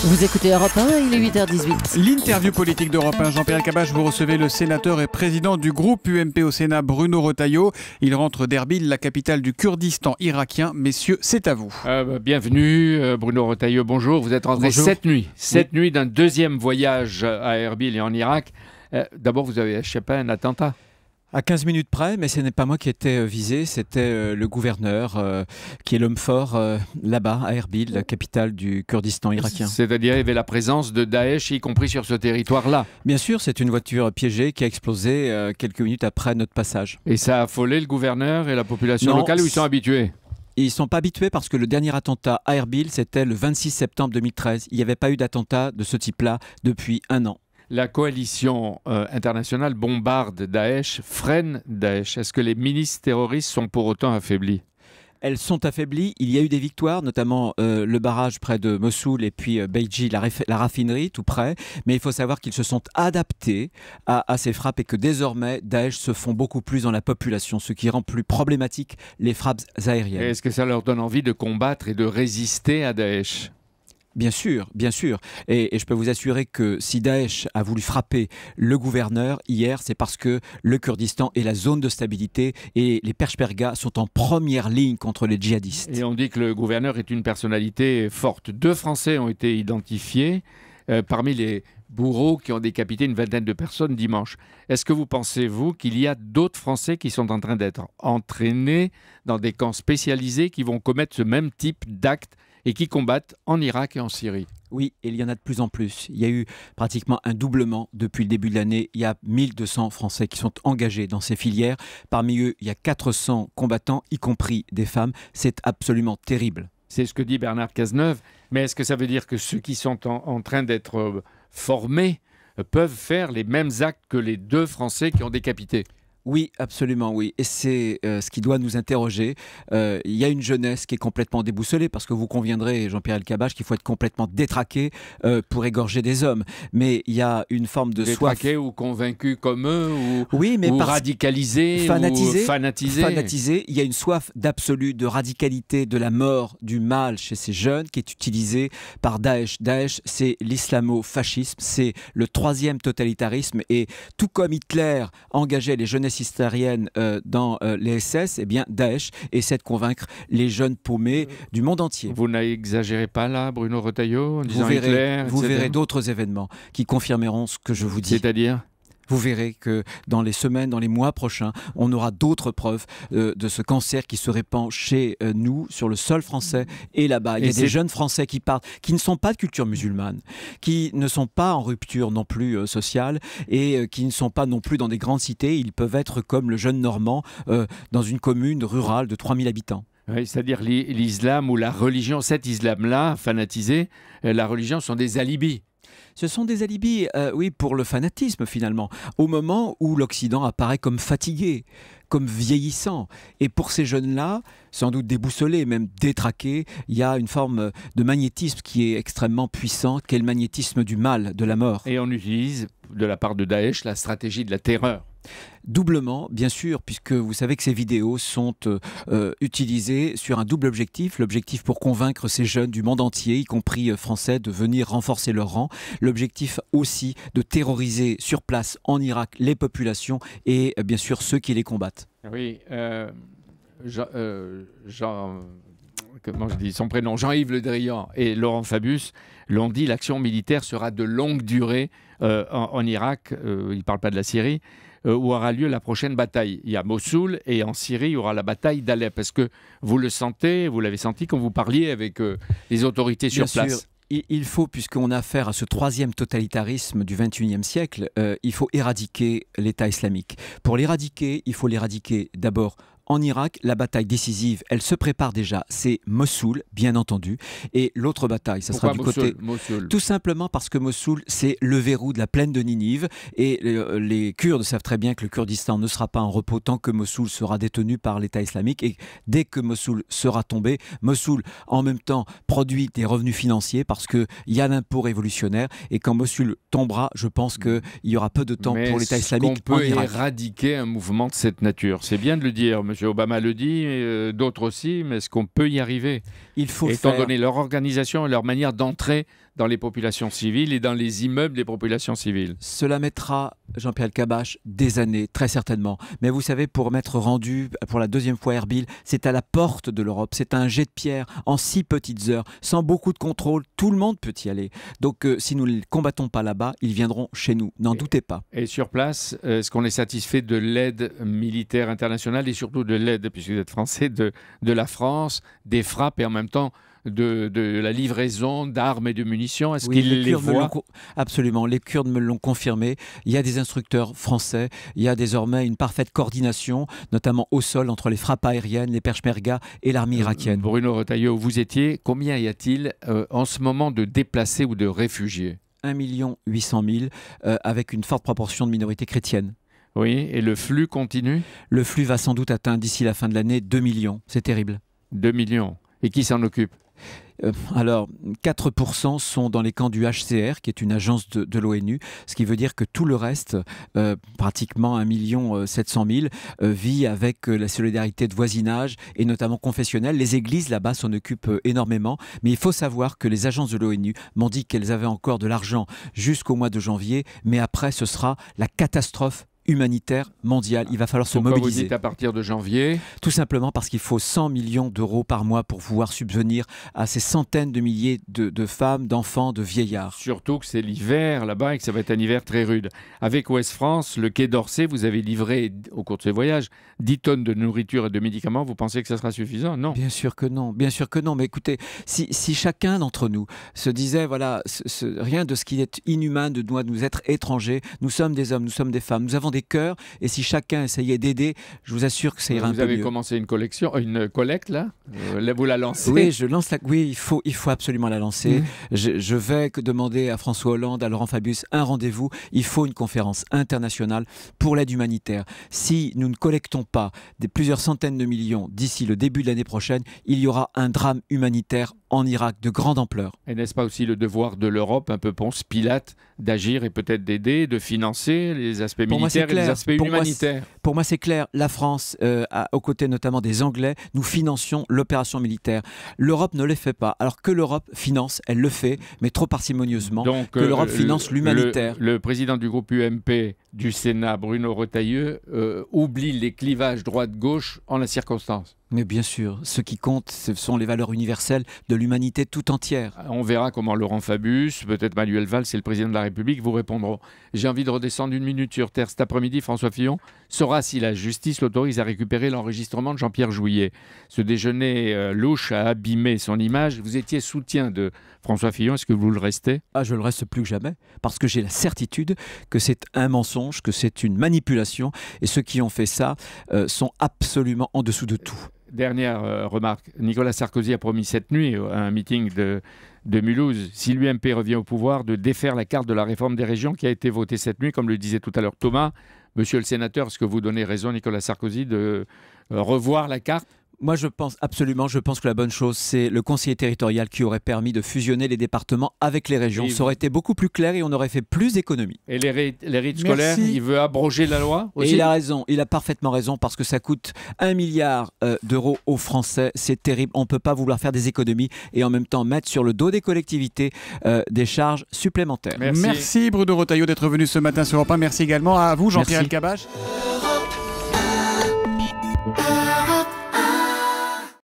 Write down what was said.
Vous écoutez Europe 1, il est 8h18. L'interview politique d'Europe 1. Jean-Pierre Elkabbach, vous recevez le sénateur et président du groupe UMP au Sénat, Bruno Retailleau. Il rentre d'Erbil, la capitale du Kurdistan irakien. Messieurs, c'est à vous. Bienvenue, Bruno Retailleau, bonjour. Vous êtes rentré cette nuit d'un deuxième voyage à Erbil et en Irak. D'abord, vous avez échappé à un attentat. À 15 minutes près, mais ce n'est pas moi qui étais visé, c'était le gouverneur, qui est l'homme fort là-bas, à Erbil, la capitale du Kurdistan irakien. C'est-à-dire qu'il y avait la présence de Daesh, y compris sur ce territoire-là. Bien sûr, c'est une voiture piégée qui a explosé quelques minutes après notre passage. Et ça a affolé le gouverneur et la population locale, où ils sont habitués? Ils ne sont pas habitués parce que le dernier attentat à Erbil, c'était le 26 septembre 2013. Il n'y avait pas eu d'attentat de ce type-là depuis un an. La coalition internationale bombarde Daesh, freine Daesh. Est-ce que les milices terroristes sont pour autant affaiblies? Elles sont affaiblies. Il y a eu des victoires, notamment le barrage près de Mossoul et puis Beiji, la raffinerie tout près. Mais il faut savoir qu'ils se sont adaptés à ces frappes et que désormais Daesh se font beaucoup plus dans la population, ce qui rend plus problématique les frappes aériennes. Est-ce que ça leur donne envie de combattre et de résister à Daesh? Bien sûr, bien sûr. Et je peux vous assurer que si Daesh a voulu frapper le gouverneur hier, c'est parce que le Kurdistan est la zone de stabilité et les Peshmerga sont en première ligne contre les djihadistes. Et on dit que le gouverneur est une personnalité forte. 2 Français ont été identifiés parmi les bourreaux qui ont décapité une vingtaine de personnes dimanche. Est-ce que vous pensez, vous, qu'il y a d'autres Français qui sont en train d'être entraînés dans des camps spécialisés qui vont commettre ce même type d'actes et qui combattent en Irak et en Syrie? Oui, et il y en a de plus en plus. Il y a eu pratiquement un doublement depuis le début de l'année. Il y a 1200 Français qui sont engagés dans ces filières. Parmi eux, il y a 400 combattants, y compris des femmes. C'est absolument terrible. C'est ce que dit Bernard Cazeneuve. Mais est-ce que ça veut dire que ceux qui sont en train d'être formés peuvent faire les mêmes actes que les 2 Français qui ont décapité? Oui, absolument, oui. Et c'est ce qui doit nous interroger. Il y a une jeunesse qui est complètement déboussolée, parce que vous conviendrez, Jean-Pierre Elkabbach, qu'il faut être complètement détraqué pour égorger des hommes. Mais il y a une forme de soif. Détraqué ou convaincu comme eux, ou radicalisé, fanatisé, ou fanatisé. Fanatisé. Il y a une soif d'absolu, de radicalité, de la mort, du mal chez ces jeunes qui est utilisée par Daesh. Daesh, c'est l'islamo-fascisme, c'est le 3e totalitarisme. Et tout comme Hitler engageait les jeunesses historienne dans les SS, eh bien Daesh essaie de convaincre les jeunes paumés du monde entier. Vous n'exagérez pas là, Bruno Retailleau, en disant Hitler, vous verrez d'autres événements qui confirmeront ce que je vous dis. C'est-à-dire ? Vous verrez que dans les semaines, dans les mois prochains, on aura d'autres preuves de ce cancer qui se répand chez nous, sur le sol français et là-bas. Il y a des jeunes Français qui partent, qui ne sont pas de culture musulmane, qui ne sont pas en rupture non plus sociale et qui ne sont pas non plus dans des grandes cités. Ils peuvent être comme le jeune Normand dans une commune rurale de 3000 habitants. Oui, c'est-à-dire l'islam ou la religion, cet islam-là, fanatisé, la religion sont des alibis. Ce sont des alibis, oui, pour le fanatisme finalement, au moment où l'Occident apparaît comme fatigué, comme vieillissant. Et pour ces jeunes-là, sans doute déboussolés, même détraqués, il y a une forme de magnétisme qui est extrêmement puissant, qui est le magnétisme du mal, de la mort. Et on utilise, de la part de Daesh, la stratégie de la terreur. Doublement, bien sûr, puisque vous savez que ces vidéos sont utilisées sur un double objectif. L'objectif pour convaincre ces jeunes du monde entier, y compris français, de venir renforcer leur rang. L'objectif aussi de terroriser sur place en Irak les populations et bien sûr ceux qui les combattent. Oui, comment je dis son prénom, Jean-Yves Le Drian et Laurent Fabius l'ont dit, l'action militaire sera de longue durée en Irak, il ne parle pas de la Syrie, où aura lieu la prochaine bataille. Il y a Mossoul et en Syrie, il y aura la bataille d'Alep. Est-ce que vous le sentez, vous l'avez senti quand vous parliez avec les autorités sur place? Bien sûr. Il faut, puisqu'on a affaire à ce 3e totalitarisme du XXIe siècle, il faut éradiquer l'État islamique. Pour l'éradiquer, il faut l'éradiquer d'abord en Irak. La bataille décisive, elle se prépare déjà, c'est Mossoul, bien entendu. Et l'autre bataille, ça sera du côté... Mossoul. Tout simplement parce que Mossoul, c'est le verrou de la plaine de Ninive. Et les Kurdes savent très bien que le Kurdistan ne sera pas en repos tant que Mossoul sera détenu par l'État islamique. Et dès que Mossoul sera tombé, Mossoul, en même temps, produit des revenus financiers parce qu'il y a l'impôt révolutionnaire. Et quand Mossoul tombera, je pense qu'il y aura peu de temps pour l'État islamique en Irak. Mais on peut éradiquer un mouvement de cette nature. C'est bien de le dire, monsieur Obama le dit, d'autres aussi, mais est-ce qu'on peut y arriver? Il faut étant faire... donné leur organisation et leur manière d'entrer dans les populations civiles et dans les immeubles des populations civiles. Cela mettra, Jean-Pierre Elkabbach, des années, très certainement. Mais vous savez, pour m'être rendu pour la deuxième fois à Erbil, c'est à la porte de l'Europe. C'est un jet de pierre en 6 petites heures, sans beaucoup de contrôle. Tout le monde peut y aller. Donc, si nous ne les combattons pas là-bas, ils viendront chez nous. N'en doutez pas. Et sur place, est-ce qu'on est satisfait de l'aide militaire internationale et surtout de l'aide, puisque vous êtes français, de la France, des frappes et en même temps de la livraison d'armes et de munitions? Est-ce qu'ils les voient? Absolument, les Kurdes me l'ont confirmé. Il y a des instructeurs français, il y a désormais une parfaite coordination, notamment au sol, entre les frappes aériennes, les Peshmerga et l'armée irakienne. Bruno Retailleau, où vous étiez, combien y a-t-il en ce moment de déplacés ou de réfugiés? 1 800 000, avec une forte proportion de minorités chrétiennes. Oui, et le flux continue? Le flux va sans doute atteindre d'ici la fin de l'année 2 millions. C'est terrible. 2 millions. Et qui s'en occupe? Alors, 4% sont dans les camps du HCR, qui est une agence de l'ONU, ce qui veut dire que tout le reste, pratiquement 1 700 000, vit avec la solidarité de voisinage et notamment confessionnelle. Les églises là-bas s'en occupent énormément, mais il faut savoir que les agences de l'ONU m'ont dit qu'elles avaient encore de l'argent jusqu'au mois de janvier, mais après ce sera la catastrophe humanitaire mondiale. Il va falloir se mobiliser. Pourquoi vous dites à partir de janvier? Tout simplement parce qu'il faut 100 millions d'euros par mois pour pouvoir subvenir à ces centaines de milliers de femmes, d'enfants, de vieillards. Surtout que c'est l'hiver là-bas et que ça va être un hiver très rude. Avec Ouest France, le Quai d'Orsay, vous avez livré au cours de ces voyages 10 tonnes de nourriture et de médicaments. Vous pensez que ça sera suffisant? Non. Bien sûr que non. Bien sûr que non. Mais écoutez, si chacun d'entre nous se disait, voilà, rien de ce qui est inhumain de nous être étrangers, nous sommes des hommes, nous sommes des femmes, nous avons des cœurs, et si chacun essayait d'aider, je vous assure que ça ira un peu mieux. Vous avez commencé une collecte là? Vous la lancez? Oui, je lance oui, il faut absolument la lancer. Je vais demander à François Hollande, à Laurent Fabius un rendez-vous. Il faut une conférence internationale pour l'aide humanitaire. Si nous ne collectons pas plusieurs centaines de millions d'ici le début de l'année prochaine, il y aura un drame humanitaire en Irak de grande ampleur. Et n'est-ce pas aussi le devoir de l'Europe, un peu Ponce Pilate, d'agir et peut-être d'aider, de financer les aspects militaires et les aspects humanitaires? Pour moi, c'est clair. La France, aux côtés notamment des Anglais, nous financions l'opération militaire. L'Europe ne le fait pas. Alors que l'Europe finance, elle le fait, mais trop parcimonieusement. Donc, que l'Europe finance l'humanitaire. Le président du groupe UMP du Sénat, Bruno Retailleau, oublie les clivages droite-gauche en la circonstance. Mais bien sûr, ce qui compte, ce sont les valeurs universelles de l'humanité tout entière. On verra comment Laurent Fabius, peut-être Manuel Valls et le président de la République vous répondront. J'ai envie de redescendre 1 minute sur Terre. Cet après-midi, François Fillon saura si la justice l'autorise à récupérer l'enregistrement de Jean-Pierre Jouyet. Ce déjeuner louche a abîmé son image. Vous étiez soutien de François Fillon. Est-ce que vous le restez? Je le reste plus que jamais, parce que j'ai la certitude que c'est un mensonge, que c'est une manipulation, et ceux qui ont fait ça sont absolument en dessous de tout. Dernière remarque, Nicolas Sarkozy a promis cette nuit à un meeting de Mulhouse, si l'UMP revient au pouvoir, de défaire la carte de la réforme des régions qui a été votée cette nuit, comme le disait tout à l'heure Thomas. Monsieur le sénateur, est-ce que vous donnez raison, Nicolas Sarkozy, de revoir la carte? Moi, je pense que la bonne chose, c'est le conseiller territorial qui aurait permis de fusionner les départements avec les régions. Ça aurait été beaucoup plus clair et on aurait fait plus d'économies. Et les rites scolaires, il veut abroger la loi aussi? Et il a raison, il a parfaitement raison, parce que ça coûte 1 milliard d'euros aux Français. C'est terrible, on ne peut pas vouloir faire des économies et en même temps mettre sur le dos des collectivités des charges supplémentaires. Merci Bruno Retailleau d'être venu ce matin sur Europe 1. Merci également à vous, Jean-Pierre Elkabbach.